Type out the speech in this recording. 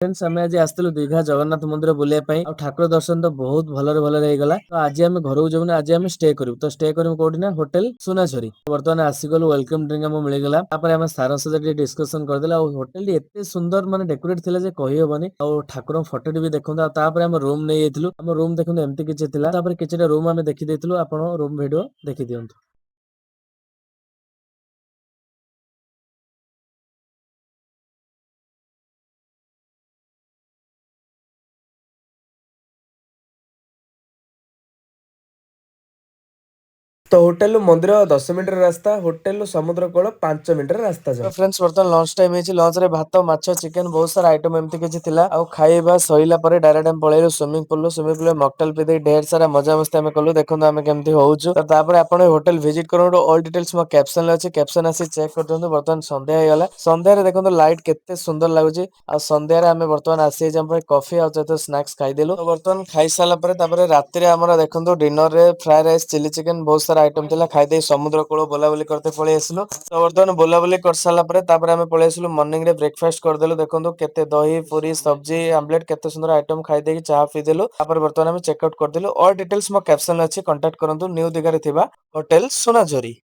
Friends आमे आज आसथिलु दीघा जगन्नाथ मंदिर बुलिया पई आ ठाकुर दर्शन तो बहुत भलरे भलरे हेगला। तो आज आमे घरକୁ जाउना आज आमे स्टे करिवु तो स्टे करिवु कोठी ना होटल सुनाझरी। वर्तमान आसीगलु वेलकम ड्रिंक हमु मिलिगला तापर आमे सारा सजा टी डिस्कशन करदेला आ होटल टी एते सुंदर माने डेकोरेट थिला जे कहि हेबनी आ ठाकुर फोटो टी भी देखंदा तापर आमे रूम नै एथिलु हम रूम देखंदा एम्ति किछि थिला तापर किछिटा रूम आमे देखि देथिलु आपण रूम वीडियो देखि दियंतु। तो होटल मंदिर 10 मिनट रास्ता होटल समुद्र कूल 5 मिनट रास्ता जाए। फ्रेंड्स बर्तमान लंच टाइम है लंच रे भात माछ चिकेन बहुत सारा आइटम एमती किछि थिला आ खाइबा सइला परे डायरेक्ट हम पळेलु स्विमिंग पूल मॉकटेल पे दे ढेर सारा मजा मस्ती हम कलु देखंतु हम केमती होउछु तापर आपण होटल विजिट करू ऑल डिटेल्स मो कैप्शन ले अछि कैप्शन आसी चेक कर दियंतु। बर्तमान संध्या हे गला संध्या रे देखंतु लाइट केते सुंदर लागुची आ संध्या रे हम बर्तमान आसी जम कॉफी आ स्नैक्स खाइ देलु तो बर्तमान खाइ साला परे तापर रात्रि रे हमरा देखंतु डिनर रे फ्राई राइस चिली चिकेन बहुत सारा आइटम थिला खाइ दे समुद्र कूल बोलाबोली करते पळेइ आसिलु। तो बर्तमान बोलाबोली कर साला परे तापर हम पळेइ आसिलु मॉर्निंग रे ब्रेकफास्ट कर देलु देखंतु केते दही पूरी सब्जी आमलेट केते सुंदर आइटम खाइ देकी चाह पी देलु तापर बर्तमान हम चेकआउट कर देलु। ऑल डिटेल्स मो कैप्शन अछि कांटेक्ट करंतु न्यू दिघा रे थिबा होटल सोनाझरी।